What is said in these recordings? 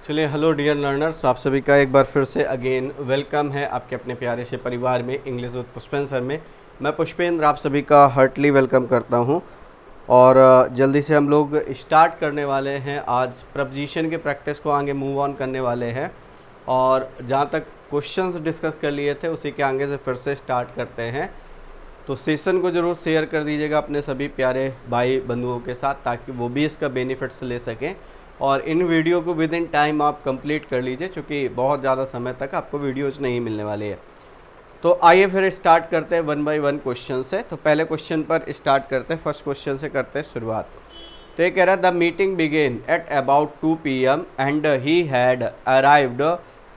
चलिए, hello dear learners, आप सभी का एक बार फिर से अगेन वेलकम है आपके अपने प्यारे से परिवार में इंग्लिश विद पुष्पेंद्र सर में। मैं पुष्पेंद्र आप सभी का हार्टली वेलकम करता हूं और जल्दी से हम लोग स्टार्ट करने वाले हैं। आज प्रपोजिशन के प्रैक्टिस को आगे मूव ऑन करने वाले हैं और जहां तक क्वेश्चंस डिस्कस कर लिए थे उसी के आगे से फिर से स्टार्ट करते हैं। तो सेशन को ज़रूर शेयर कर दीजिएगा अपने सभी प्यारे भाई बंधुओं के साथ ताकि वो भी इसका बेनिफिट्स ले सकें और इन वीडियो को विद इन टाइम आप कंप्लीट कर लीजिए, क्योंकि बहुत ज़्यादा समय तक आपको वीडियोज़ नहीं मिलने वाली है। तो आइए फिर स्टार्ट करते हैं वन बाय वन क्वेश्चन से। तो पहले क्वेश्चन पर स्टार्ट करते हैं, फर्स्ट क्वेश्चन से करते हैं शुरुआत। तो ये कह रहा है the meeting began at about 2 PM and he had arrived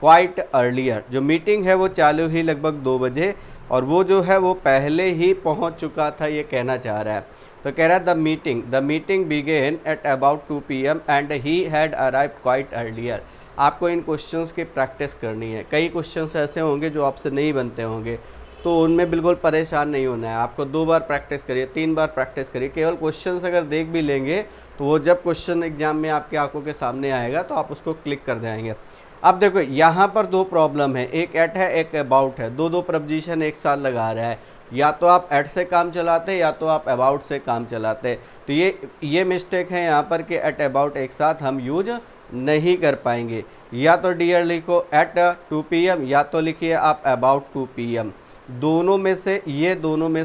quite earlier. जो मीटिंग है वो चालू ही लगभग 2 बजे और वो जो है वो पहले ही पहुंच चुका था, ये कहना चाह रहा है। तो कह रहा है the meeting began at about 2 PM and he had arrived quite earlier. आपको इन क्वेश्चंस की प्रैक्टिस करनी है। कई क्वेश्चंस ऐसे होंगे जो आपसे नहीं बनते होंगे, तो उनमें बिल्कुल परेशान नहीं होना है। आपको 2 बार प्रैक्टिस करिए, 3 बार प्रैक्टिस करिए। केवल क्वेश्चंस अगर देख भी लेंगे तो वो जब क्वेश्चन एग्जाम में आपकी आंखों के सामने आएगा तो आप उसको क्लिक कर जाएंगे। अब देखो यहाँ पर 2 प्रॉब्लम है, एक एट है एक अबाउट है। दो प्रपोजिशन एक साथ लगा रहा है, या तो आप एट से काम चलाते या तो आप अबाउट से काम चलाते। तो ये मिस्टेक है यहाँ पर कि एट अबाउट एक साथ हम यूज नहीं कर पाएंगे। या तो डियर लिखो एट 2 PM या तो लिखिए आप अबाउट 2 PM। दोनों में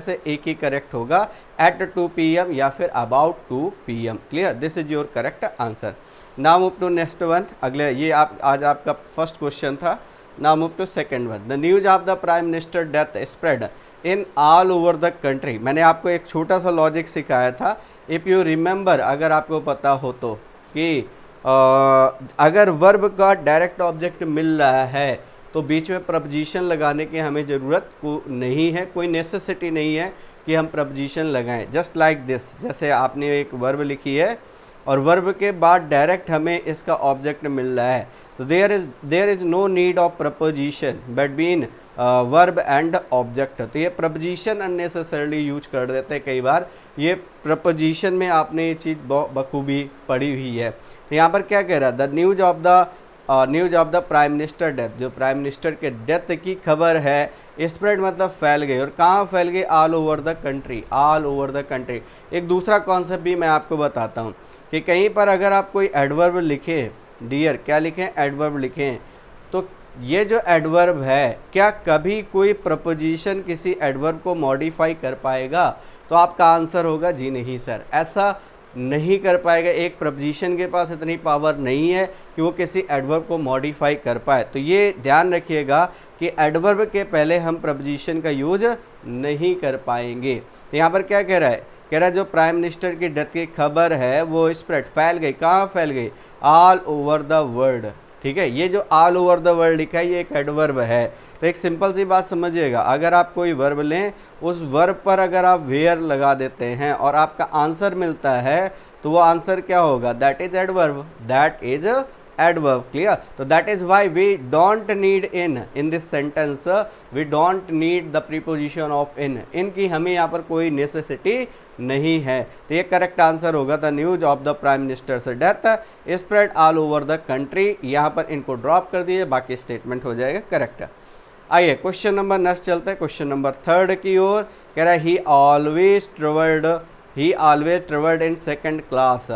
से एक ही करेक्ट होगा, एट 2 PM या फिर about 2 PM। Clear, this is your correct answer. Now move to next one. अगले ये आज आपका फर्स्ट क्वेश्चन था। Now move to second one. The news of the prime minister death spread in all over the country. मैंने आपको एक छोटा सा लॉजिक सिखाया था, इफ़ यू रिमेंबर, अगर आपको पता हो तो, कि अगर वर्ब का डायरेक्ट ऑब्जेक्ट मिल रहा है तो बीच में प्रपोजिशन लगाने की हमें ज़रूरत नहीं है, कोई नेसेसिटी नहीं है कि हम प्रपोजिशन लगाएं। जस्ट लाइक दिस, जैसे आपने एक वर्ब लिखी है और वर्ब के बाद डायरेक्ट हमें इसका ऑब्जेक्ट मिल रहा है, तो there is no need of preposition between verb and object. तो ये प्रपोजिशन अननेसेसरली यूज कर देते हैं कई बार। ये प्रपोजिशन में आपने ये चीज़ बखूबी पढ़ी हुई है। तो यहाँ पर क्या कह रहा है, the news of the prime minister death. जो प्राइम मिनिस्टर के डेथ की खबर है, स्प्रेड मतलब फैल गई। और कहाँ फैल गई? All over the country, all over the country. एक दूसरा कॉन्सेप्ट भी मैं आपको बताता हूँ कि कहीं पर अगर आप कोई एडवर्ब लिखें, डियर क्या लिखें, एडवर्ब लिखें, तो ये जो एडवर्ब है क्या कभी कोई प्रपोजिशन किसी एडवर्ब को मॉडिफाई कर पाएगा? तो आपका आंसर होगा जी नहीं सर, ऐसा नहीं कर पाएगा। एक प्रपोजिशन के पास इतनी पावर नहीं है कि वो किसी एडवर्ब को मॉडिफाई कर पाए। तो ये ध्यान रखिएगा कि एडवर्ब के पहले हम प्रपोजिशन का यूज नहीं कर पाएंगे। तो यहाँ पर क्या कह रहा है, कह रहा है जो प्राइम मिनिस्टर की डेथ की खबर है वो स्प्रेड, फैल गई। कहाँ फैल गई? All over the world. ठीक है, ये जो ऑल ओवर द वर्ल्ड लिखा है ये एक एडवर्ब है। तो एक सिंपल सी बात समझिएगा, अगर आप कोई वर्ब लें, उस वर्ब पर अगर आप वेयर लगा देते हैं और आपका आंसर मिलता है तो वो आंसर क्या होगा? That is adverb, that is adverb. Clear? तो that is why we don't need in this sentence, we don't need the preposition of in की हमें यहाँ पर कोई नेसेसिटी नहीं है। तो ये करेक्ट आंसर होगा the news of the prime ministers death spread all over the country. यहाँ पर इनको ड्रॉप कर दिए, बाकी स्टेटमेंट हो जाएगा करेक्ट। आइए क्वेश्चन नंबर नेक्स्ट चलते हैं, क्वेश्चन नंबर 3 की ओर। कह रहा है he always travelled in second class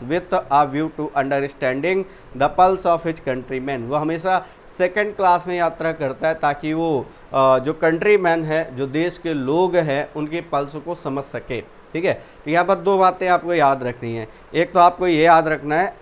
with a view to understanding the pulse of his countryman. वो हमेशा सेकंड क्लास में यात्रा करता है ताकि वो जो कंट्रीमैन है, जो देश के लोग हैं, उनके पल्स को समझ सके। ठीक है, तो यहाँ पर 2 बातें आपको याद रखनी है। एक तो आपको ये याद रखना है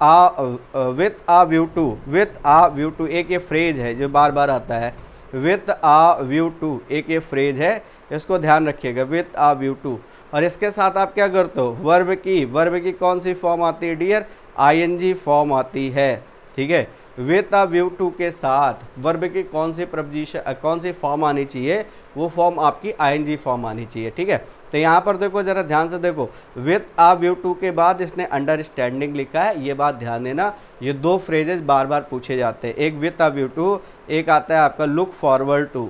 विथ आ व्यू टू, एक ये फ्रेज है जो बार बार आता है, विथ आ व्यू टू एक ये फ्रेज है, इसको ध्यान रखिएगा, विथ आ व्यू टू। और इसके साथ आप क्या करते हो, वर्ब की कौन सी फॉर्म आती है डियर? ING फॉर्म आती है। ठीक है, विथ अ व्यू टू के साथ वर्ब की कौन सी फॉर्म आनी चाहिए? वो फॉर्म आपकी ING फॉर्म आनी चाहिए। ठीक है, तो यहाँ पर देखो, जरा ध्यान से देखो, विथ अ व्यू टू के बाद इसने अंडरस्टैंडिंग लिखा है। ये बात ध्यान देना, ये 2 फ्रेजेस बार बार पूछे जाते हैं, एक विथ अ व्यू टू, एक आता है आपका लुक फॉरवर्ड टू।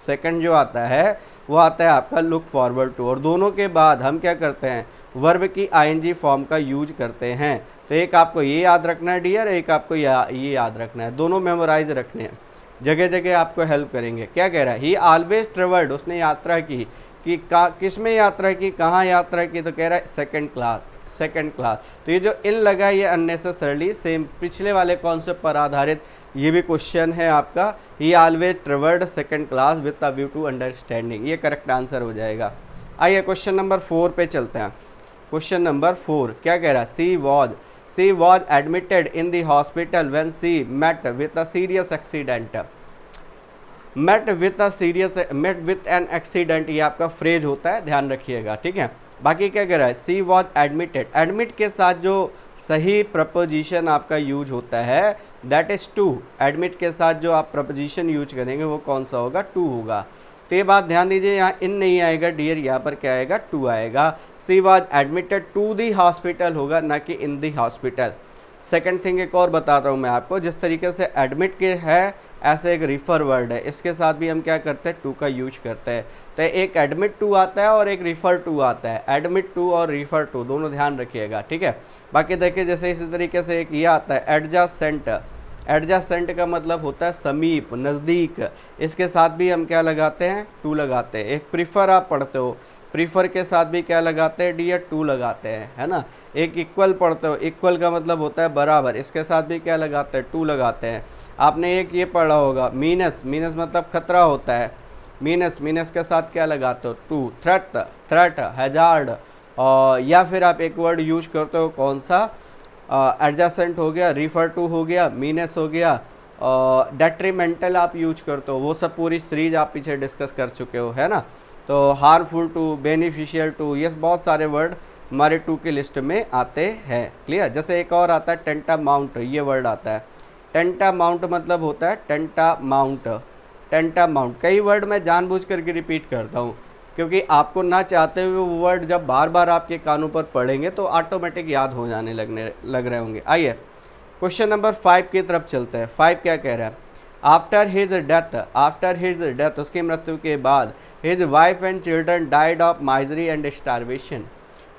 सेकंड जो आता है वो आता है आपका लुक फॉरवर्ड टू। और दोनों के बाद हम क्या करते हैं, वर्ब की आईएनजी फॉर्म का यूज करते हैं। तो एक आपको ये याद रखना है डियर, एक आपको ये याद रखना है, दोनों मेमोराइज रखने हैं, जगह जगह आपको हेल्प करेंगे। क्या कह रहा है, ही ऑलवेज ट्रेवल्ड, उसने यात्रा की, कि किस में यात्रा की, कहाँ यात्रा की, तो कह रहा है सेकंड क्लास, सेकंड क्लास। तो ये जो इन लगा ये अननेसेसरली सेम पिछले वाले कॉन्सेप्ट पर आधारित ये भी क्वेश्चन है आपका। He always travelled second class with a view to understanding, ये करेक्ट आंसर हो जाएगा। आइए क्वेश्चन नंबर 4 पे चलते हैं। क्वेश्चन नंबर 4 क्या कह रहा है, she was admitted in the hospital when she met with a serious accident. Met with an accident, ये आपका फ्रेज होता है, ध्यान रखिएगा, ठीक है। बाकी क्या कह रहा है, सी वॉज एडमिटेड, एडमिट के साथ जो सही प्रपोजिशन आपका यूज होता है दैट इज टू। एडमिट के साथ जो आप प्रपोजिशन यूज करेंगे वो कौन सा होगा, टू होगा। तो ये बात ध्यान दीजिए, यहाँ इन नहीं आएगा डियर, यहाँ पर क्या आएगा, टू आएगा। She was admitted to the hospital होगा, ना कि in the hospital. Second thing एक और बताता हूँ मैं आपको, जिस तरीके से एडमिट के है ऐसे एक रिफर वर्ड है, इसके साथ भी हम क्या करते हैं, टू का यूज करते हैं। तो एक एडमिट टू आता है और एक रिफर टू आता है, एडमिट टू और रिफर टू दोनों ध्यान रखिएगा, ठीक है। बाकी देखिए जैसे इसी तरीके से एक ये आता है एडजासेंट, एडजासेंट का मतलब होता है समीप, नज़दीक, इसके साथ भी हम क्या लगाते हैं, टू लगाते हैं। एक प्रीफर आप पढ़ते हो, प्रीफर के साथ भी क्या लगाते हैं डियर, टू लगाते हैं, है ना। एक इक्वल पढ़ते हो, इक्वल का मतलब होता है बराबर, इसके साथ भी क्या लगाते हैं, टू लगाते हैं। आपने एक ये पढ़ा होगा मीनस, मीनस मतलब खतरा होता है, मीनस, मीनस के साथ क्या लगाते हो, टू। थ्रेट, थ्रेट, हैजार्ड, या फिर आप एक वर्ड यूज करते हो कौन सा, एडजासेंट हो गया, रिफर टू हो गया, मीनस हो गया, डेट्रीमेंटल आप यूज करते हो, वो सब पूरी सीरीज आप पीछे डिस्कस कर चुके हो, है ना। तो हार्मफुल टू, बेनिफिशियल टू, ये बहुत सारे वर्ड हमारे टू की लिस्ट में आते हैं, क्लियर। जैसे एक और आता है टेंटा माउंट, ये वर्ड आता है, टेंटा माउंट मतलब होता है टेंटा माउंट, टेंटा माउंट। कई वर्ड मैं जानबूझ करके रिपीट करता हूँ क्योंकि आपको ना चाहते हुए वो वर्ड जब बार बार आपके कानों पर पढ़ेंगे तो ऑटोमेटिक याद हो जाने लग रहे होंगे। आइए क्वेश्चन नंबर 5 की तरफ चलते हैं। 5 क्या कह रहा है, after his death, after his death, उसकी मृत्यु के बाद, his wife and children died of misery and starvation,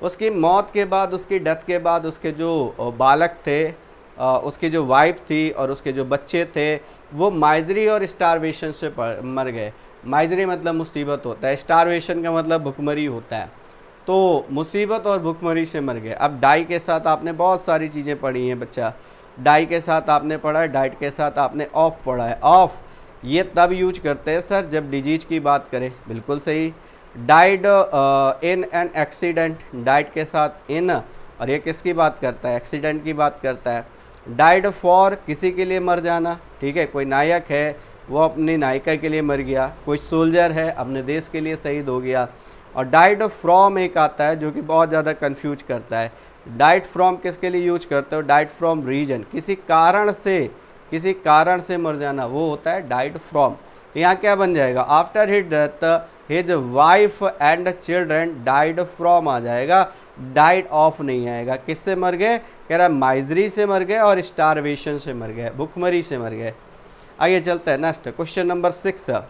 उसकी मौत के बाद, उसकी डेथ के बाद उसके जो बालक थे, उसकी जो वाइफ थी और उसके जो बच्चे थे वो माइजरी और स्टारवेशन से मर गए। माइजरी मतलब मुसीबत होता है, स्टारवेशन का मतलब भुखमरी होता है, तो मुसीबत और भुखमरी से मर गए। अब डाई के साथ आपने बहुत सारी चीज़ें पढ़ी हैं बच्चा, डाई के साथ आपने पढ़ा है, डाइट के साथ आपने ऑफ पढ़ा है। ऑफ ये तब यूज करते हैं सर जब डिजीज की बात करें, बिल्कुल सही। Died in an accident, diet के साथ इन, और ये किसकी बात करता है, एक्सीडेंट की बात करता है। डाइड फॉर किसी के लिए मर जाना, ठीक है, कोई नायक है वो अपनी नायिका के लिए मर गया, कोई सोल्जर है अपने देश के लिए शहीद हो गया। और डाइड फ्रॉम एक आता है जो कि बहुत ज़्यादा कंफ्यूज करता है, डाइड फ्रॉम किसके लिए यूज करते हो, डाइड फ्रॉम रीजन, किसी कारण से मर जाना वो होता है डाइड फ्रॉम। तो यहाँ क्या बन जाएगा, after his death his wife and children died from आ जाएगा, डाइड ऑफ नहीं आएगा। किससे मर गए, कह रहा है माइजरी से मर गए और स्टारवेशन से मर गए, भुखमरी से मर गए। आइए चलते हैं नेक्स्ट क्वेश्चन नंबर 6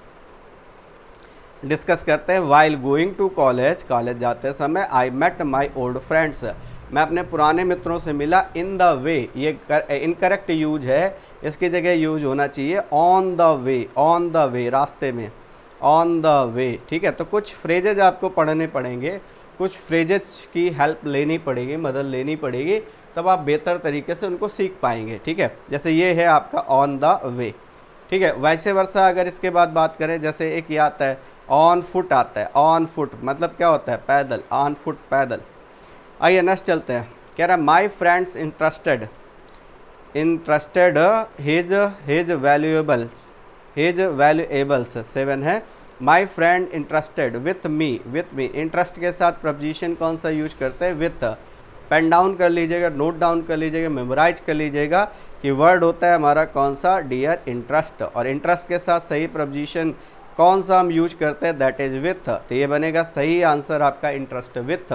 डिस्कस करते हैं। While going to college, college जाते समय, I met my old friends, मैं अपने पुराने मित्रों से मिला। इन द वे ये इनकरेक्ट यूज है, इसकी जगह यूज होना चाहिए on the way, on the way रास्ते में, ऑन द वे, ठीक है। तो कुछ फ्रेजेज आपको पढ़ने पड़ेंगे, कुछ फ्रेजेस की हेल्प लेनी पड़ेगी, मदद लेनी पड़ेगी, तब आप बेहतर तरीके से उनको सीख पाएंगे, ठीक है। जैसे ये है आपका ऑन द वे, ठीक है। वैसे वर्षा अगर इसके बाद बात करें, जैसे एक ये आता है ऑन फुट, आता है ऑन फुट मतलब क्या होता है, पैदल, ऑन फुट पैदल। आइए नेक्स्ट चलते हैं। कह रहा है my friends interested, interested his valuables 7 है। My friend interested with me, with me, interest के साथ प्रपोजिशन कौन सा यूज करते हैं, विथ। पेन डाउन कर लीजिएगा, नोट डाउन कर लीजिएगा, मेमोराइज कर लीजिएगा कि वर्ड होता है हमारा कौन सा, डियर इंटरेस्ट। और इंटरेस्ट के साथ सही प्रपोजिशन कौन सा हम यूज करते हैं, दैट इज विथ। तो ये बनेगा सही आंसर आपका इंटरेस्ट विथ,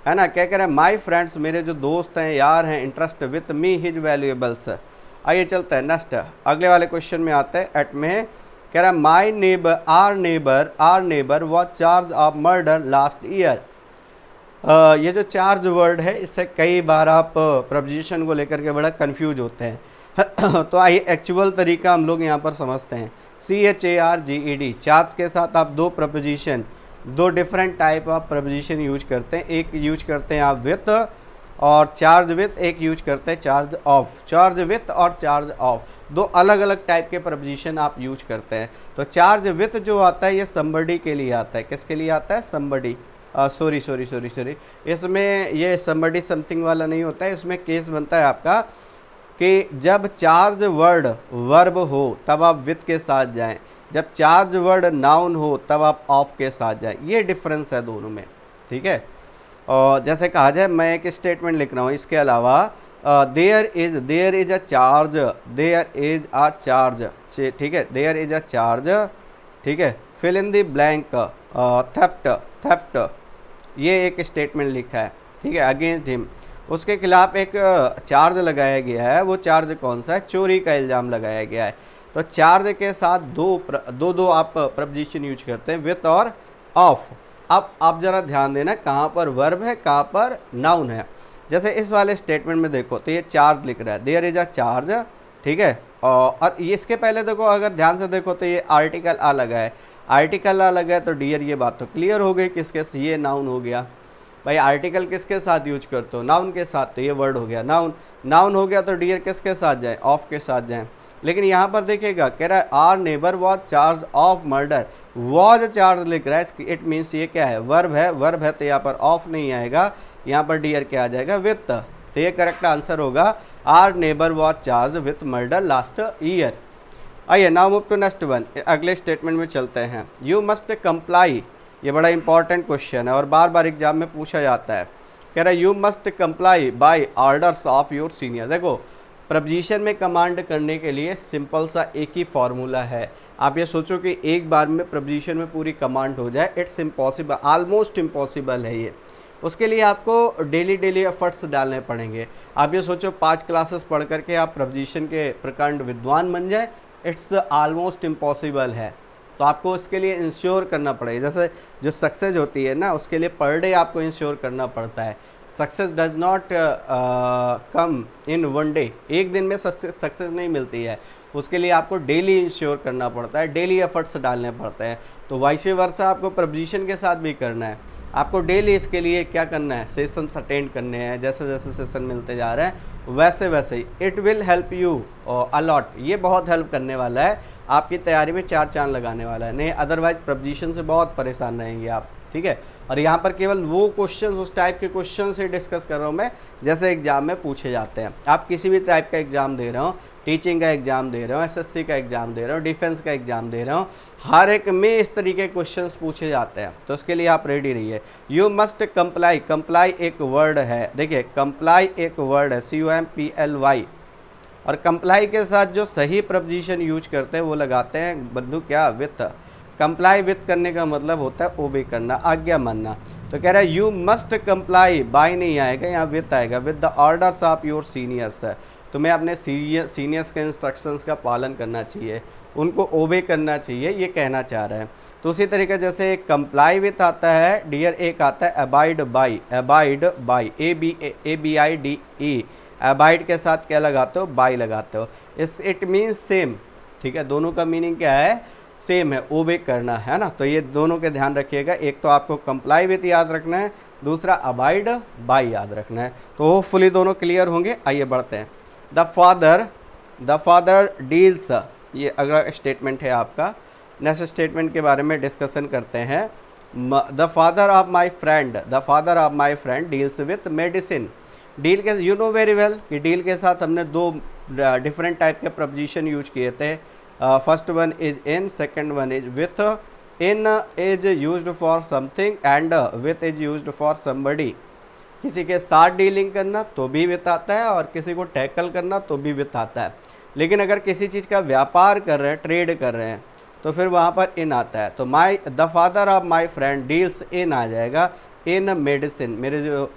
है ना। क्या कह रहे हैं, माई फ्रेंड्स मेरे जो दोस्त हैं, यार हैं, interest with me his valuables. आइए चलते हैं नेक्स्ट, अगले वाले क्वेश्चन में आते हैं। एट में कह रहा है my neighbour our neighbour was charge of murder last year. ये जो चार्ज वर्ड है इससे कई बार आप प्रपोजिशन को लेकर के बड़ा कंफ्यूज होते हैं तो आइए एक्चुअल तरीका हम लोग यहाँ पर समझते हैं। CHARGED, चार्ज के साथ आप दो प्रपोजिशन, दो different type of preposition use करते हैं। एक यूज करते हैं आप विथ और चार्ज विथ, एक यूज करते हैं चार्ज ऑफ। चार्ज विथ और चार्ज ऑफ दो अलग अलग टाइप के प्रपोजिशन आप यूज करते हैं। तो चार्ज विथ जो आता है ये somebody के लिए आता है। किसके लिए आता है? somebody। सॉरी, इसमें ये somebody समथिंग वाला नहीं होता है। इसमें केस बनता है आपका कि जब चार्ज वर्ड वर्ब हो तब आप विथ के साथ जाएं, जब चार्ज वर्ड नाउन हो तब आप ऑफ के साथ जाएं। ये डिफरेंस है दोनों में, ठीक है। और जैसे कहा जाए, मैं एक स्टेटमेंट लिख रहा हूँ, इसके अलावा देयर इज अ चार्ज, ठीक है, देयर इज अ चार्ज, ठीक है, fill in the blank, theft, ये एक स्टेटमेंट लिखा है, ठीक है, अगेंस्ट हिम, उसके खिलाफ एक चार्ज लगाया गया है। वो चार्ज कौन सा है? चोरी का इल्ज़ाम लगाया गया है। तो चार्ज के साथ दो आप प्रपोजिशन यूज करते हैं, विथ और ऑफ। अब आप जरा ध्यान देना कहाँ पर वर्ब है, कहाँ पर नाउन है। जैसे इस वाले स्टेटमेंट में देखो तो ये चार्ज लिख रहा है, देयर इज अ चार्ज, ठीक है। और ये इसके पहले देखो, अगर ध्यान से देखो तो ये आर्टिकल आ लगा है, आर्टिकल आ लगा है तो डियर, ये बात तो क्लियर हो गई किसके, ये नाउन हो गया। भाई आर्टिकल किसके साथ यूज करते हो? नाउन के साथ, तो ये वर्ड हो गया नाउन। नाउन हो गया तो डियर किसके साथ जाए? ऑफ के साथ जाए। लेकिन यहाँ पर देखिएगा, कह रहा है our neighbour was charge of murder, was charge लिख रहा है, इट मीन्स ये क्या है? वर्ब है तो यहाँ पर ऑफ नहीं आएगा, यहाँ पर डियर क्या आ जाएगा? विथ। तो ये करेक्ट आंसर होगा, our neighbour was charge with murder last year. आइए now move to next one, अगले स्टेटमेंट में चलते हैं। यू मस्ट कंप्लाई, ये बड़ा इंपॉर्टेंट क्वेश्चन है और बार बार एग्जाम में पूछा जाता है। कह रहा है you must comply by orders of your senior. देखो प्रपोजिशन में कमांड करने के लिए सिंपल सा एक ही फॉर्मूला है। आप ये सोचो कि एक बार में प्रपोजिशन में पूरी कमांड हो जाए, इट्स इम्पॉसिबल, ऑलमोस्ट इम्पॉसिबल है ये। उसके लिए आपको डेली एफर्ट्स डालने पड़ेंगे। आप ये सोचो 5 क्लासेस पढ़ करके आप प्रपोजिशन के प्रकांड विद्वान बन जाए, इट्स ऑलमोस्ट इम्पॉसिबल है। तो आपको उसके लिए इंश्योर करना पड़ेगा। जैसे जो सक्सेस होती है ना, उसके लिए पर डे आपको इंश्योर करना पड़ता है। Success does not come in one day, एक दिन में सक्सेस नहीं मिलती है, उसके लिए आपको डेली इंश्योर करना पड़ता है, डेली एफर्ट्स डालने पड़ते हैं। तो वाइसे वर्सा आपको प्रपोजिशन के साथ भी करना है। आपको डेली इसके लिए क्या करना है? सेशंस अटेंड करने हैं। जैसे जैसे सेशन मिलते जा रहे हैं वैसे वैसे ही it will help you a lot, ये बहुत हेल्प करने वाला है, आपकी तैयारी में 4 चांद लगाने वाला है। नहीं अदरवाइज प्रपोजिशन से बहुत परेशान रहेंगे आप, ठीक है। और यहाँ पर केवल वो क्वेश्चन, उस टाइप के क्वेश्चन से डिस्कस कर रहा हूँ मैं जैसे एग्जाम में पूछे जाते हैं। आप किसी भी टाइप का एग्जाम दे रहे हो, टीचिंग का एग्जाम दे रहे हो, SSC का एग्जाम दे रहे हो, डिफेंस का एग्जाम दे रहे हो, हर एक में इस तरीके के क्वेश्चंस पूछे जाते हैं। तो उसके लिए आप रेडी रहिए। यू मस्ट कंप्लाई, कंप्लाई एक वर्ड है, देखिए कंप्लाई एक वर्ड है, COMPLY। और कंप्लाई के साथ जो सही प्रपोजिशन यूज करते हैं वो लगाते हैं बंधु क्या? विथ। कंप्लाई विथ करने का मतलब होता है ओबे करना, आज्ञा मानना। तो कह रहा है यू मस्ट कंप्लाई, बाय नहीं आएगा, यहाँ विथ आएगा, with the orders of your seniors. तुम्हें अपने सीनियर्स के इंस्ट्रक्शंस का पालन करना चाहिए, उनको ओबे करना चाहिए, ये कहना चाह रहे हैं। तो उसी तरीके जैसे कंप्लाई विथ आता है, डियर एक आता है abide by, abide by, ABIDE, abide के साथ क्या लगाते हो? बाई लगाते हो। इट मीन्स सेम, ठीक है, दोनों का मीनिंग क्या है? सेम है, ओबे करना है ना। तो ये दोनों के ध्यान रखिएगा, एक तो आपको कंप्लाई विथ याद रखना है, दूसरा अबाइड बाई याद रखना है। तो होपफुली दोनों क्लियर होंगे। आइए बढ़ते हैं। द फादर डील्स, ये अगला स्टेटमेंट है आपका। नेक्स्ट स्टेटमेंट के बारे में डिस्कशन करते हैं। The father of my friend deals with medicine. Deal के, यू नो वेरी वेल कि डील के साथ हमने 2 डिफरेंट टाइप के प्रपोजिशन यूज किए थे। First one is in, second one is with. In is used for something and with is used for somebody. किसी के साथ डीलिंग करना तो भी विथ आता है और किसी को टैकल करना तो भी विथ आता है। लेकिन अगर किसी चीज़ का व्यापार कर रहे हैं, ट्रेड कर रहे हैं, तो फिर वहाँ पर इन आता है। तो the father of my friend deals in आ जाएगा, इन मेडिसिन। मेरे जो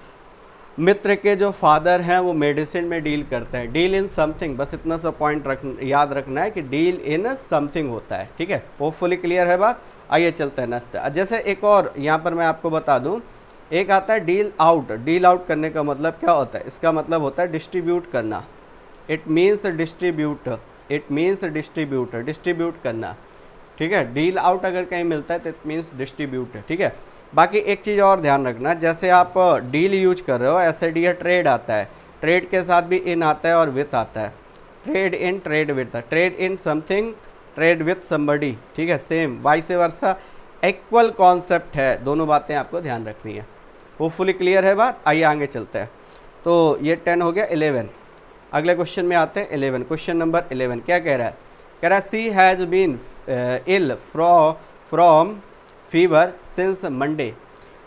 मित्र के जो फादर हैं वो मेडिसिन में डील करते हैं। डील इन समथिंग, बस इतना सा पॉइंट याद रखना है कि डील इन समथिंग होता है, ठीक है। होपफुली क्लियर है बात। आइए चलते हैं नेक्स्ट। जैसे एक और यहाँ पर मैं आपको बता दूँ, एक आता है डील आउट। डील आउट करने का मतलब क्या होता है? इसका मतलब होता है डिस्ट्रीब्यूट करना। It means distribute, it means distribute, distribute करना, ठीक है। डील आउट अगर कहीं मिलता है तो इट मीन्स डिस्ट्रीब्यूट, ठीक है। बाकी एक चीज़ और ध्यान रखना, जैसे आप डील यूज कर रहे हो, ऐसे डी ट्रेड आता है, ट्रेड के साथ भी इन आता है और विथ आता है। Trade in, trade with, trade in something, trade with somebody, ठीक है। Same vice versa, equal concept है, दोनों बातें आपको ध्यान रखनी है। होपफुली क्लियर है बात। आइए आगे चलते हैं। तो ये 10 हो गया। 11 अगले क्वेश्चन में आते हैं। 11 क्वेश्चन नंबर 11 क्या कह रहा है? कह रहा है she has been ill from fever since Monday.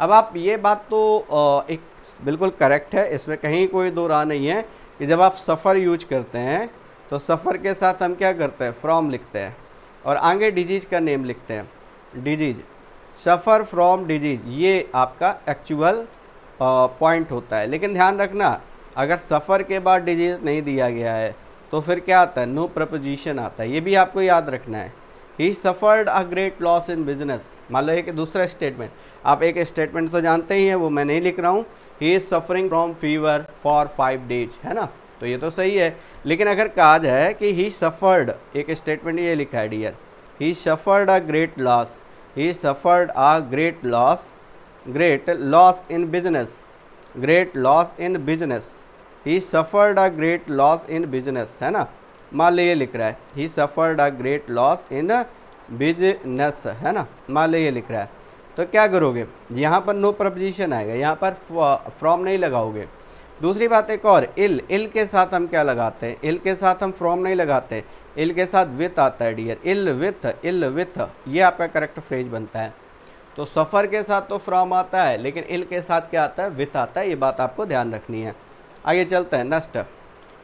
अब आप ये बात तो एक बिल्कुल करेक्ट है, इसमें कहीं कोई दो राह नहीं है कि जब आप सफ़र यूज करते हैं तो सफ़र के साथ हम क्या करते हैं? फ्रॉम लिखते हैं और आगे डिजीज का नेम लिखते हैं। डिजीज, सफ़र फ्रॉम डिजीज, ये आपका एक्चुअल पॉइंट होता है। लेकिन ध्यान रखना, अगर सफ़र के बाद डिजीज नहीं दिया गया है तो फिर क्या आता है? नो प्रपोजिशन आता है। ये भी आपको याद रखना है। He suffered a great loss in business. मान लो एक दूसरा स्टेटमेंट, आप एक स्टेटमेंट तो जानते ही हैं, वो मैं नहीं लिख रहा हूँ। He is suffering from fever for 5 days, है ना, तो ये तो सही है। लेकिन अगर कहा जाए कि ही सफ़र्ड, एक स्टेटमेंट ये लिखा है dear, he suffered a great loss, he suffered a great loss, great loss in business, great loss in business, he suffered a great loss in business, है ना। मान लो ये लिख रहा है he suffered a great loss in business, है ना, मान लो ये लिख रहा है, तो क्या करोगे? यहाँ पर नो प्रपोजिशन आएगा, यहाँ पर फ्रॉम नहीं लगाओगे। दूसरी बात एक और, इल, इल के साथ हम क्या लगाते हैं? इल के साथ हम फ्रॉम नहीं लगाते, इल के साथ विथ आता है डियर। इल विथ, ये आपका करेक्ट फ्रेज बनता है। तो सफ़र के साथ तो फ्रॉम आता है, लेकिन इल के साथ क्या आता है? विथ आता है। ये बात आपको ध्यान रखनी है। आइए चलते हैं नेक्स्ट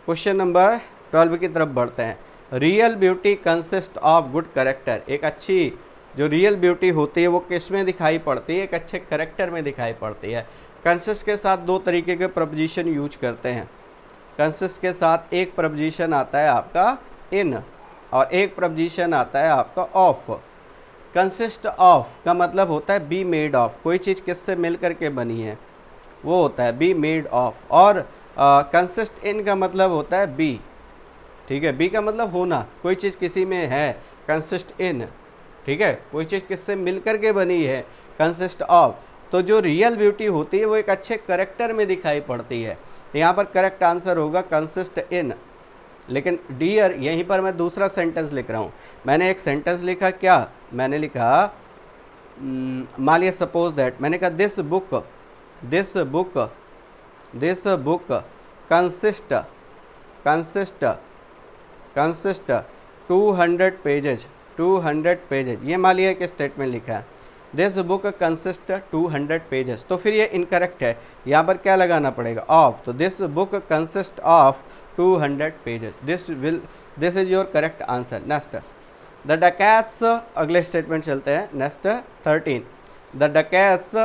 क्वेश्चन नंबर 12 की तरफ बढ़ते हैं। Real beauty consist of good character. एक अच्छी जो रियल ब्यूटी होती है वो किस में दिखाई पड़ती है? एक अच्छे करेक्टर में दिखाई पड़ती है। कंसिस्ट के साथ दो तरीके के प्रपोजिशन यूज करते हैं। कंसिस्ट के साथ एक प्रपोजिशन आता है आपका इन और एक प्रपोजिशन आता है आपका ऑफ। कंसिस्ट ऑफ का मतलब होता है बी मेड ऑफ, कोई चीज़ किससे मिल करके बनी है वो होता है बी मेड ऑफ। और कंसिस्ट इन का मतलब होता है बी, ठीक है। बी का मतलब होना, कोई चीज़ किसी में है, कंसिस्ट इन, ठीक है। कोई चीज़ किससे मिलकर के बनी है, कंसिस्ट ऑफ। तो जो रियल ब्यूटी होती है वो एक अच्छे करेक्टर में दिखाई पड़ती है। तो यहाँ पर करेक्ट आंसर होगा कंसिस्ट इन। लेकिन डियर यहीं पर मैं दूसरा सेंटेंस लिख रहा हूँ। मैंने एक सेंटेंस लिखा, क्या मैंने लिखा? मान लिया सपोज दैट मैंने कहा दिस बुक कंसिस्ट 200 पेजेज, ये मान लिया एक स्टेटमेंट लिखा है, दिस बुक कंसिस्ट 200 पेजेस। तो फिर ये इनकरेक्ट है, यहाँ पर क्या लगाना पड़ेगा? ऑफ। तो this book consist of 200 pages, this is your correct answer. Next the dacoits, अगले स्टेटमेंट चलते हैं। Next 13, the dacoits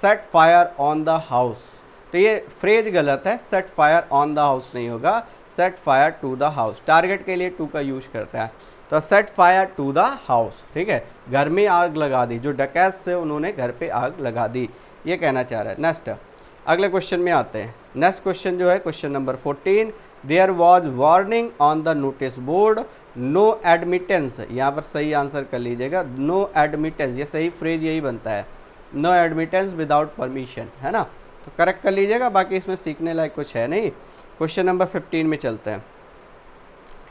set fire on the house. तो ये फ्रेज गलत है, set fire on the house नहीं होगा, set fire to the house. Target के लिए टू का यूज करता है, तो set fire to the house, ठीक है। घर में आग लगा दी, जो डकैट्स थे उन्होंने घर पे आग लगा दी, ये कहना चाह रहा है। नेक्स्ट अगले क्वेश्चन में आते हैं। नेक्स्ट क्वेश्चन जो है question number 14, there was warning on the notice board, no admittance. यहाँ पर सही आंसर कर लीजिएगा, नो एडमिटेंस, ये सही फ्रेज यही बनता है, नो एडमिटेंस विदाउट परमिशन, है ना, तो करेक्ट कर लीजिएगा। बाकी इसमें सीखने लायक कुछ है नहीं। क्वेश्चन नंबर 15 में चलते हैं।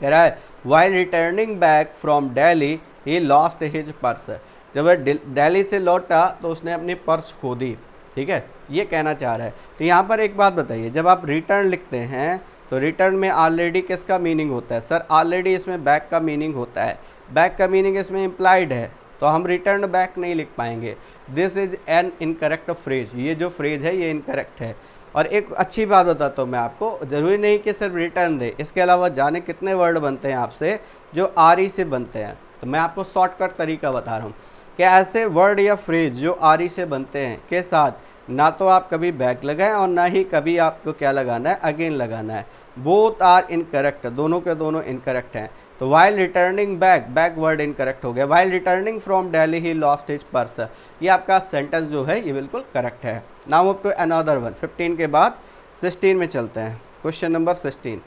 कह रहा है while returning back from Delhi he lost his purse. जब वह दिल्ली से लौटा तो उसने अपनी पर्स खो दी, ठीक है, ये कहना चाह रहा है। तो यहाँ पर एक बात बताइए, जब आप रिटर्न लिखते हैं तो रिटर्न में ऑलरेडी किसका मीनिंग होता है? सर ऑलरेडी इसमें बैक का मीनिंग होता है, बैक का मीनिंग इसमें इम्प्लाइड है, तो हम रिटर्न बैक नहीं लिख पाएंगे। This is an incorrect phrase, ये जो फ्रेज है ये इनकरेक्ट है। और एक अच्छी बात बताता हूँ मैं आपको, ज़रूरी नहीं कि सिर्फ रिटर्न दे, इसके अलावा जाने कितने वर्ड बनते हैं आपसे जो आरी से बनते हैं। तो मैं आपको शॉर्टकट तरीका बता रहा हूँ कि ऐसे वर्ड या फ्रेज जो आरी से बनते हैं के साथ ना तो आप कभी बैक लगाएं और ना ही कभी आपको क्या लगाना है, अगेन लगाना है। बोथ आर इनकरेक्ट, दोनों के दोनों इनकरेक्ट हैं। तो while returning back, back word incorrect हो गया। While returning from Delhi he lost his purse, ये आपका सेंटेंस जो है ये बिल्कुल करेक्ट है। Now up to another one. 15 के बाद 16 में चलते हैं। Question number 16।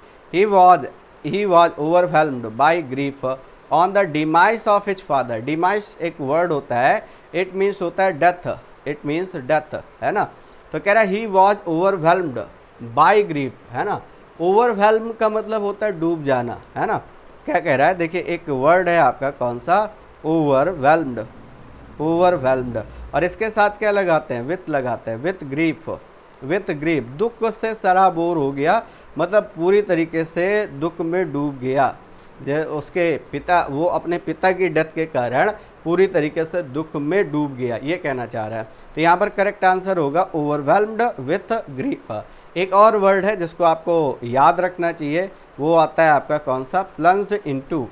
He was overwhelmed by grief on the demise of his father. Demise एक वर्ड होता है, इट मीन्स होता है डेथ, इट मीन्स डेथ, है ना। तो कह रहा है ही वॉज ओवरवेल्म्ड बाई ग्रीफ, है ना। ओवरवेल्म का मतलब होता है डूब जाना, है ना। क्या कह रहा है, देखिए एक वर्ड है आपका कौन सा, ओवरवेल्म्ड, ओवरवेल्म्ड, और इसके साथ क्या लगाते हैं, विथ लगाते हैं, विथ ग्रीफ, विथ ग्रीफ, दुख से सराबोर हो गया, मतलब पूरी तरीके से दुख में डूब गया। जो उसके पिता, वो अपने पिता की डेथ के कारण पूरी तरीके से दुख में डूब गया, ये कहना चाह रहा है। तो यहाँ पर करेक्ट आंसर होगा ओवरवेल्म्ड विथ ग्रीफ। एक और वर्ड है जिसको आपको याद रखना चाहिए, वो आता है आपका कौन सा, प्लंज्ड इनटू।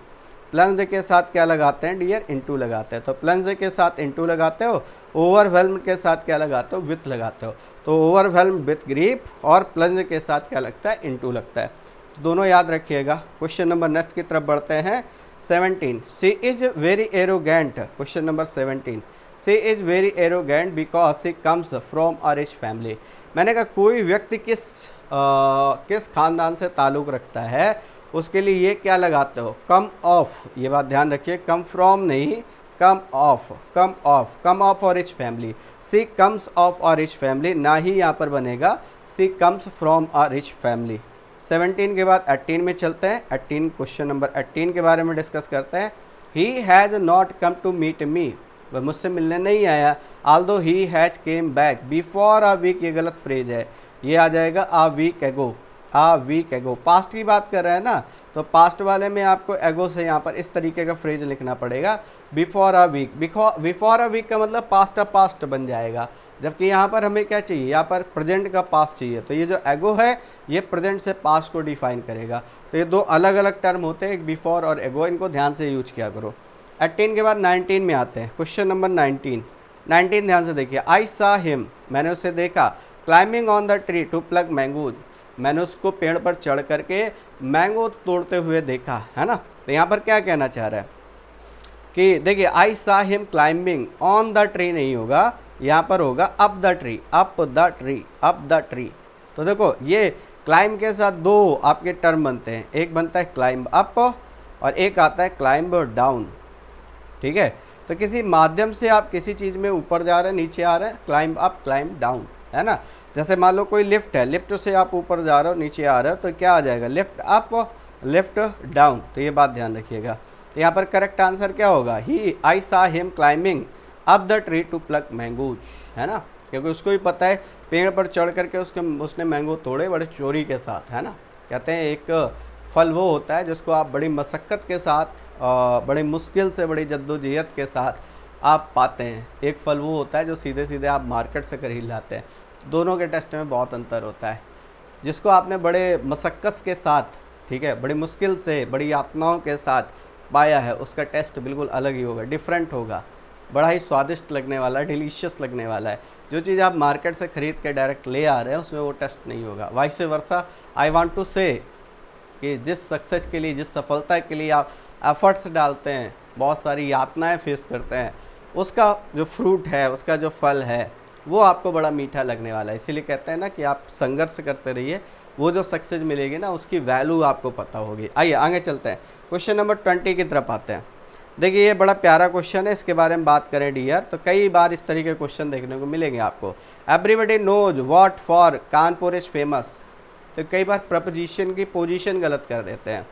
प्लंज्ड के साथ क्या लगाते हैं डियर, इनटू लगाते हैं। तो प्लंज्ड के साथ इनटू लगाते हो, ओवरवेल्म्ड के साथ क्या लगाते हो, विथ लगाते हो। तो ओवरवेल्म्ड विथ ग्रीफ और प्लंज्ड के साथ क्या लगता है, इनटू लगता है। दोनों याद रखिएगा। क्वेश्चन नंबर नेक्स्ट की तरफ बढ़ते हैं। 17। She is very arrogant. Question number 17। She is very arrogant because she comes from a rich family. मैंने कहा कोई व्यक्ति किस खानदान से ताल्लुक़ रखता है, उसके लिए ये क्या लगाते हो, कम ऑफ। ये बात ध्यान रखिए, कम फ्रॉम नहीं, come of, come of, come of और rich family. She comes of a rich family, ना ही यहाँ पर बनेगा she comes from a rich family. 17 के बाद 18 में चलते हैं। 18 क्वेश्चन नंबर 18 के बारे में डिस्कस करते हैं। He has not come to meet me, वह मुझसे मिलने नहीं आया। Although he has came back before a week, ये गलत फ्रेज है, ये आ जाएगा अ वीक एगो, अ वीक एगो। पास्ट की बात कर रहे हैं ना, तो पास्ट वाले में आपको एगो से यहाँ पर इस तरीके का फ्रेज लिखना पड़ेगा, before a week. Before a week का मतलब पास्ट ऑफ पास्ट बन जाएगा, जबकि यहाँ पर हमें क्या चाहिए, यहाँ पर प्रेजेंट का पास्ट चाहिए। तो ये जो एगो है ये प्रेजेंट से पास्ट को डिफाइन करेगा। तो ये दो अलग अलग टर्म होते हैं, एक बिफोर और एगो, इनको ध्यान से यूज किया करो। 18 के बाद 19 में आते हैं। क्वेश्चन नंबर 19 ध्यान से देखिए। आई सा हिम, मैंने उसे देखा, climbing on the tree to pluck mangoes, मैंने उसको पेड़ पर चढ़ करके मैंगो तोड़ते हुए देखा, है ना। तो यहाँ पर क्या कहना चाह रहा है कि देखिए I saw him climbing on the tree नहीं होगा, यहाँ पर होगा up the tree, up the tree, up the tree. तो देखो ये क्लाइंब के साथ दो आपके टर्म बनते हैं, एक बनता है क्लाइंब अप और एक आता है क्लाइंब डाउन, ठीक है। तो किसी माध्यम से आप किसी चीज़ में ऊपर जा रहे हैं, नीचे आ रहे हैं, क्लाइंब अप क्लाइंब डाउन, है ना। जैसे मान लो कोई लिफ्ट है, लिफ्ट से आप ऊपर जा रहे हो, नीचे आ रहे हो, तो क्या आ जाएगा, लिफ्ट अप लिफ्ट डाउन। तो ये बात ध्यान रखिएगा। तो यहाँ पर करेक्ट आंसर क्या होगा, ही I saw him climbing up the tree to pluck mangoes, है ना, क्योंकि उसको भी पता है पेड़ पर चढ़ करके उसने मैंगो तोड़े बड़े चोरी के साथ, है ना। कहते हैं एक फल वो होता है जिसको आप बड़ी मशक्क़त के साथ, बड़ी मुश्किल से, बड़ी जद्दोजहद के साथ आप पाते हैं। एक फल वो होता है जो सीधे सीधे आप मार्केट से खरीद लाते हैं। दोनों के टेस्ट में बहुत अंतर होता है। जिसको आपने बड़े मशक्क़त के साथ, ठीक है, बड़ी मुश्किल से, बड़ी यातनाओं के साथ पाया है, उसका टेस्ट बिल्कुल अलग ही होगा, डिफरेंट होगा, बड़ा ही स्वादिष्ट लगने वाला है, डिलीशियस लगने वाला है। जो चीज़ आप मार्केट से ख़रीद के डायरेक्ट ले आ रहे हैं उसमें वो टेस्ट नहीं होगा। Vice versa I want to say कि जिस सक्सेस के लिए, जिस सफलता के लिए आप एफर्ट्स डालते हैं, बहुत सारी यातनाएं फेस करते हैं, उसका जो फ्रूट है, उसका जो फल है, वो आपको बड़ा मीठा लगने वाला है। इसीलिए कहते हैं ना कि आप संघर्ष करते रहिए, वो जो सक्सेस मिलेगी ना उसकी वैल्यू आपको पता होगी। आइए आगे चलते हैं, क्वेश्चन नंबर 20 की तरफ आते हैं। देखिए ये बड़ा प्यारा क्वेश्चन है, इसके बारे में बात करें डियर तो कई बार इस तरीके के क्वेश्चन देखने को मिलेंगे आपको। Everybody knows what for Kanpur is famous, तो कई बार प्रपोजिशन की पोजीशन गलत कर देते हैं।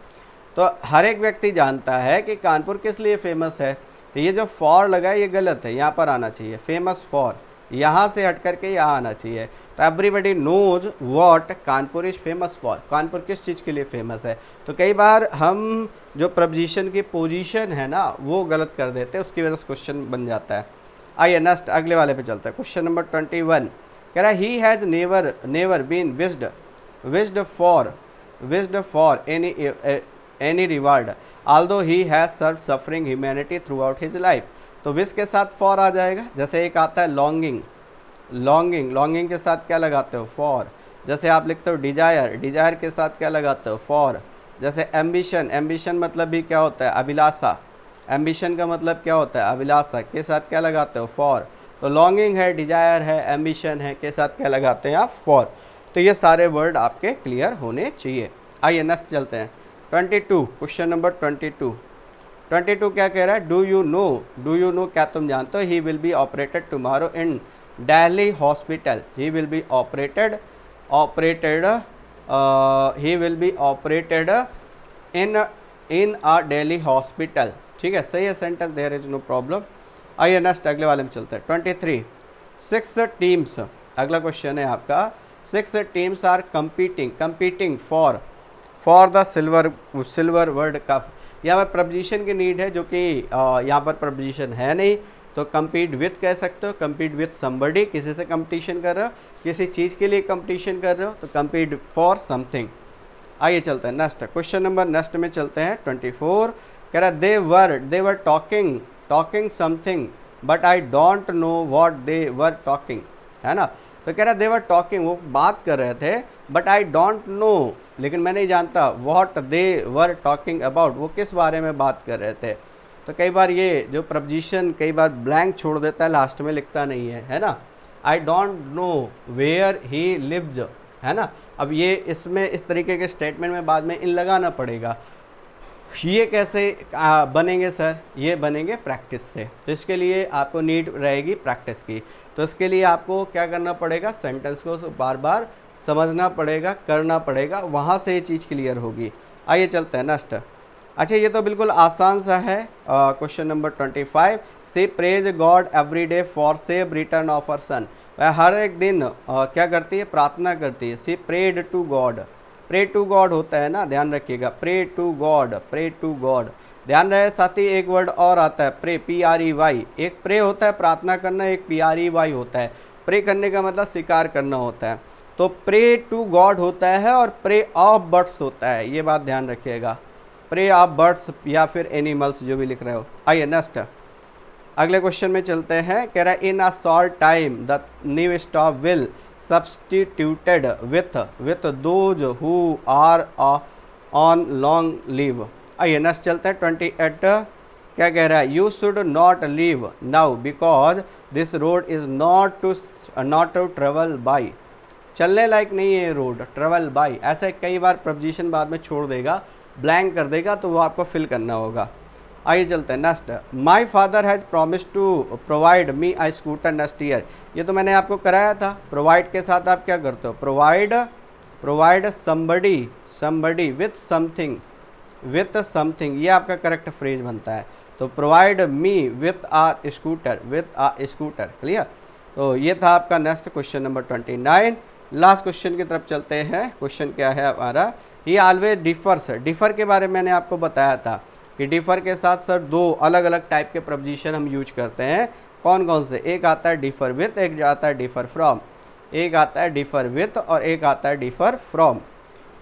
तो हर एक व्यक्ति जानता है कि कानपुर किस लिए फेमस है, तो ये जो फॉर लगा है ये गलत है, यहाँ पर आना चाहिए फेमस फॉर, यहाँ से हट करके यहाँ आना चाहिए। तो everybody knows what Kanpur is famous for, Kanpur किस चीज़ के लिए फेमस है। तो कई बार हम जो प्रपोजिशन की पोजीशन है ना वो गलत कर देते हैं, उसकी वजह से क्वेश्चन बन जाता है। आइए नेक्स्ट अगले वाले पे चलता है। क्वेश्चन नंबर 21 कह रहा है he has never been wished for any reward although he has serve suffering humanity throughout his life. तो विश के साथ फॉर आ जाएगा। जैसे एक आता है लॉन्गिंग, लॉन्गिंग, लॉन्गिंग के साथ क्या लगाते हो? फॉर। जैसे आप लिखते हो डिजायर, डिजायर के साथ क्या लगाते हो? फॉर। जैसे एम्बिशन, एम्बिशन मतलब भी क्या होता है? अभिलाषा। एम्बिशन का मतलब क्या होता है? अभिलाषा के साथ क्या लगाते हो? फॉर। तो लॉन्गिंग है, डिजायर है, एम्बिशन है, के साथ क्या लगाते हैं आप? फॉर। तो ये सारे वर्ड आपके क्लियर होने चाहिए। आइए नेक्स्ट चलते हैं। 22, क्वेश्चन नंबर 22। 22 क्या कह रहा है? Do you know, do you know क्या तुम जानते हो? He will be operated tomorrow in Delhi hospital. He will be operated, operated, he will be operated in a Delhi hospital. ठीक है, सही है sentence, there is no problem. आइए नेक्स्ट अगले वाले में चलते हैं। 23, 6 टीम्स, अगला क्वेश्चन है आपका। 6 teams are competing, competing for the silver world cup. यहाँ पर प्रपोजिशन की नीड है, जो कि यहाँ पर प्रपोजिशन है नहीं, तो compete विथ कह सकते हो, compete विथ somebody, किसी से कंपटीशन कर रहे हो, किसी चीज़ के लिए कंपटीशन कर रहे हो, तो compete फॉर समथिंग। आइए चलते हैं नेक्स्ट क्वेश्चन नंबर, नेक्स्ट में चलते हैं 24। कह रहा है they were talking something but I don't know what they were talking, है ना। तो कह रहा है दे वर टॉकिंग, वो बात कर रहे थे, बट आई डोंट नो, लेकिन मैं नहीं जानता, what they were talking about, वो किस बारे में बात कर रहे थे। तो कई बार ये जो प्रपोजिशन कई बार ब्लैंक छोड़ देता है, लास्ट में लिखता नहीं है ना। I don't know where he lives, है ना। अब ये इसमें इस तरीके के स्टेटमेंट में बाद में इन लगाना पड़ेगा। ये कैसे बनेंगे सर? ये बनेंगे प्रैक्टिस से। तो इसके लिए आपको नीड रहेगी प्रैक्टिस की। तो इसके लिए आपको क्या करना पड़ेगा? सेंटेंस को बार बार समझना पड़ेगा, करना पड़ेगा, वहाँ से ये चीज़ क्लियर होगी। आइए चलते हैं नेक्स्ट। अच्छा, ये तो बिल्कुल आसान सा है। Question number 25, she prays God every day for safe return of her son. वह हर एक दिन क्या करती है? प्रार्थना करती है। She prayed to God, pray to God होता है ना, ध्यान रखिएगा, pray to God, pray to God. ध्यान रहे, साथ ही एक वर्ड और आता है प्रे, PREY। एक प्रे होता है प्रार्थना करना, एक PREY होता है। प्रे करने का मतलब स्वीकार करना होता है। तो प्रे टू गॉड होता है और प्रे ऑफ बर्ड्स होता है, ये बात ध्यान रखिएगा। प्रे ऑफ बर्ड्स या फिर एनिमल्स, जो भी लिख रहे हो। आइए नेक्स्ट अगले क्वेश्चन में चलते हैं। कह रहा है in a short time the new staff will substituted with those who are on long leave। आइए नेक्स्ट चलते हैं। 28 क्या कह रहा है? You should not leave now because this road is not to travel by. चलने लायक नहीं है रोड, ट्रेवल बाई। ऐसे कई बार प्रपोजिशन बाद में छोड़ देगा, ब्लैंक कर देगा, तो वो आपको फिल करना होगा। आइए चलते हैं next. My father has promise to provide me a scooter next year. ये तो मैंने आपको कराया था। प्रोवाइड के साथ आप क्या करते हो? प्रोवाइड समबडी विथ समथिंग, ये आपका करेक्ट फ्रेज बनता है। तो provide me with a scooter, clear. तो ये था आपका next question number 29। Last question की तरफ चलते हैं। क्वेश्चन क्या है हमारा? ही ऑलवेज डिफर्स। डिफर के बारे में मैंने आपको बताया था कि डिफर के साथ सर दो अलग अलग टाइप के प्रपोजिशन हम यूज करते हैं। कौन कौन से? एक आता है डिफर विथ, एक आता है डिफर फ्रॉम। एक आता है डिफर विथ और एक आता है डिफर फ्रॉम।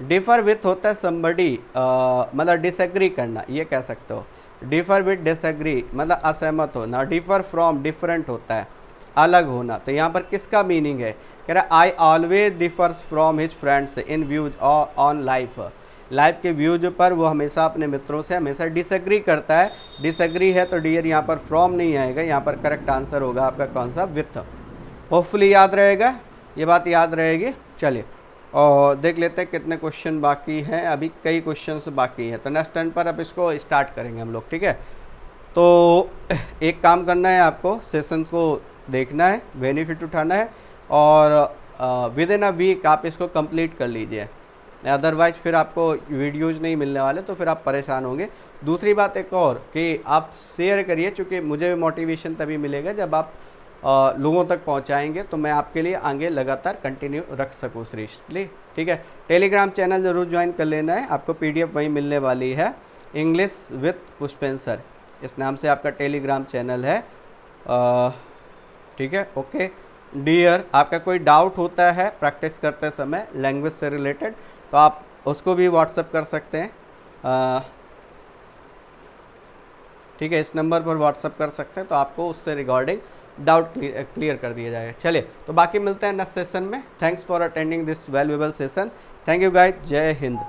डिफर विथ होता है समबडी, मतलब डिसएग्री करना, ये कह सकते हो। डिफर विथ डिसएग्री मतलब असहमत होना। डिफर फ्रॉम डिफरेंट होता है, अलग होना। तो यहाँ पर किसका मीनिंग है? कह रहा है I always differs from his friends in views on life. Life के व्यूज पर वो हमेशा अपने मित्रों से हमेशा डिसएग्री करता है। डिसएग्री है तो डियर यहाँ पर फ्रॉम नहीं आएगा, यहाँ पर करेक्ट आंसर होगा आपका कौन सा? विथ। होपफुली याद रहेगा, ये बात याद रहेगी। चलिए और देख लेते हैं कितने क्वेश्चन बाकी हैं। अभी कई क्वेश्चंस बाकी हैं, तो नेक्स्ट टर्न पर अब इसको स्टार्ट करेंगे हम लोग, ठीक है। तो एक काम करना है आपको, सेशन को देखना है, बेनिफिट उठाना है और विद इन अ वीक आप इसको कंप्लीट कर लीजिए। अदरवाइज फिर आपको वीडियोज़ नहीं मिलने वाले, तो फिर आप परेशान होंगे। दूसरी बात एक और कि आप शेयर करिए, चूँकि मुझे भी मोटिवेशन तभी मिलेगा जब आप लोगों तक पहुंचाएंगे, तो मैं आपके लिए आगे लगातार कंटिन्यू रख सकूँ सीरीजली, ठीक है। टेलीग्राम चैनल ज़रूर ज्वाइन कर लेना है, आपको PDF वहीं मिलने वाली है। इंग्लिश विथ पुष्पेंद्र सर, इस नाम से आपका टेलीग्राम चैनल है, ठीक है। ओके डियर, आपका कोई डाउट होता है प्रैक्टिस करते समय लैंग्वेज से रिलेटेड, तो आप उसको भी व्हाट्सएप कर सकते हैं, ठीक है। इस नंबर पर व्हाट्सएप कर सकते हैं, तो आपको उससे रिगार्डिंग डाउट क्लियर कर दिया जाएगा। चलिए तो बाकी मिलते हैं नेक्स्ट सेशन में। Thanks for attending this valuable session. Thank you guys, जय हिंद।